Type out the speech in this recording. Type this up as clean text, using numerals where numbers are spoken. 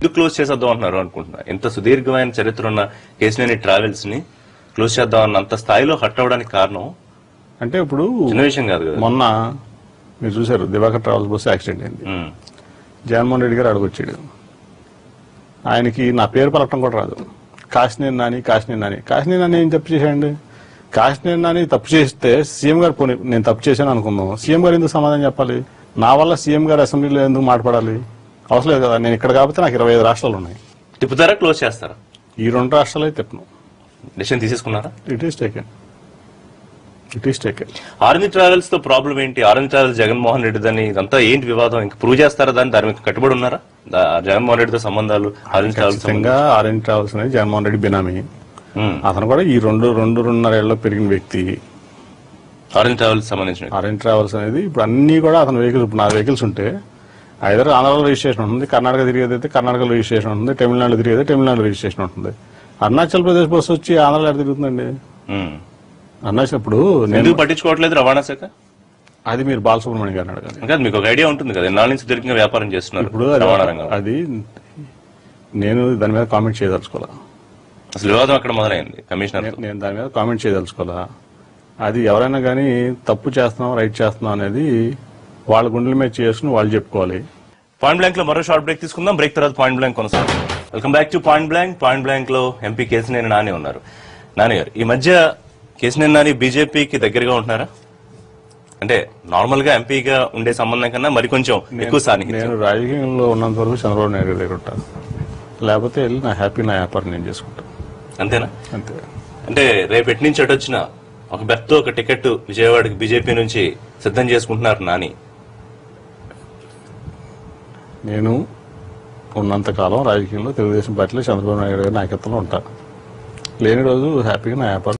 ఎందుకు క్లోజ్ చేసేద్దాం అంటున్నారు అనుకుంటున్నా. ఎంత సుదీర్ఘమైన చరిత్ర ఉన్న కేసినేని ట్రావెల్స్ ని క్లోజ్ చేద్దాం అన్న అంత స్థాయిలో హట్ అవడానికి కారణం అంటే ఇప్పుడు చిన్న విషయం కాదు కదా. మొన్న మీరు చూసారు దివాకర్ ట్రావెల్స్ బస్సు యాక్సిడెంట్ అయింది. జగన్మోహన్ రెడ్డి గారు అడుగొచ్చాడు. ఆయనకి నా పేరు పలకటం కూడా రాదు. కాశినేని నాని ఏం తప్పు చేశాడండి? కాశినేని నాని తప్పు చేస్తే సీఎం గారు పోనీ నేను తప్పు చేశాను అనుకుందాం, సీఎం గారు ఎందుకు సమాధానం చెప్పాలి? నా వల్ల సీఎం గారు అసెంబ్లీలో ఎందుకు మాట్లాడాలి? అవసరం లేదు కదా. నేను ఇక్కడ కాకపోతే నాకు 25 రాష్ట్రాలు ఉన్నాయి. తిప్పుతారా క్లోజ్ చేస్తారా? ఈ 2 రాష్ట్రాలు అయితే తిప్పను. డెసిషన్ తీసేసుకున్నారా? It is taken. Orange travels తో ప్రాబ్లం ఏంటి? ఆరెంజ్ ట్రావెల్స్ జగన్మోహన్ రెడ్డి దాన్ని ఇదంతా ఏంటి వివాదం? ఇంకా ప్రూవ్ చేస్తారా? దాని మీద కట్టుబడి ఉన్నారా? జగన్మోహన్ రెడ్డితో సంబంధాలు ఆరెంజ్ ట్రావెల్స్ అనేది జగన్మోహన్ రెడ్డి బినామీ. అతను కూడా ఈ 2.5 ఏళ్లలో పెరిగిన వ్యక్తి. ఆరెంజ్ ట్రావెల్స్ సంబంధించిన ఆరెంజ్ ట్రావెల్స్ అనేది ఇప్పుడు అన్ని కూడా అతని వెహికల్స్. ఇప్పుడు 4 వెహికల్స్ ఉంటే ఐదర్ ఆంధ్రాలో రిజిస్ట్రేషన్ ఉంటుంది, కర్ణాటక తిరిగేదైతే కర్ణాటకలో రిజిస్ట్రేషన్ ఉంటుంది, తమిళనాడు తిరిగేది తమిళనాడు రిజిస్ట్రేషన్ ఉంటుంది. అరుణాచల్ ప్రదేశ్ బస్సు వచ్చి ఆంధ్రాలో ఎక్కడ తిరుగుతుందండి? అరుణాచల్ ఇప్పుడు నేను పట్టించుకోవట్లేదు రవాణా శాఖ. అది మీరు బాలసుబ్రహ్మణ్యం గారిని అడగాలి. ఇంకా మీకు ఒక ఐడియా ఉంటుంది కదా, ఎన్నాళ్ళ నుంచి దొరికిన వ్యాపారం చేస్తున్నారు ఇప్పుడు అది నేను దాని మీద కామెంట్ చేయదలుచుకోవాలా. అసలు వివాదం అక్కడ మొదలైంది కమిషనర్. నేను దాని మీద కామెంట్ చేయదలుచుకోవాలా. అది ఎవరైనా కానీ తప్పు చేస్తున్నాం రైట్ చేస్తున్నాం అనేది వాళ్ళ గుండెల మీద చేసుకుని వాళ్ళు చెప్పుకోవాలి. పాయింట్ బ్లాంక్ లో మరో షార్ట్ బ్రేక్ తీసుకుందాం. బ్రేక్ తర్వాత పాయింట్ బ్లాంక్ కొనసాగుతుంది. Welcome back to point blank. Point blank లో ఎంపీ కేసినేని నాని ఉన్నారు. నాని గారు, ఈ మధ్య కేసినేని నాని బీజేపీకి దగ్గరగా ఉంటున్నారా? అంటే నార్మల్ గా ఎంపీగా ఉండే సంబంధం కన్నా మరి కొంచెం ఎక్కువ సాధించారు. నేను రాజకీయంలో ఉన్నంత వరకు చంద్రబాబు నాయుడు గారి దగ్గర ఉంటాను. లేకపోతే వెళ్ళి నా వ్యాపారం నేను చేసుకుంటాను. అంతేనా? అంతే. అంటే రేపు ఎటు నుంచి అటు వచ్చిన ఒక బెర్త్ ఒక టికెట్ విజయవాడకి బీజేపీ నుంచి సిద్ధం చేసుకుంటున్నారు నాని. నేను ఉన్నంతకాలం రాజకీయంలో తెలుగుదేశం పార్టీలో చంద్రబాబు నాయుడు గారి నాయకత్వంలో ఉంటాను. లేని రోజు హ్యాపీగా నా వ్యాపారం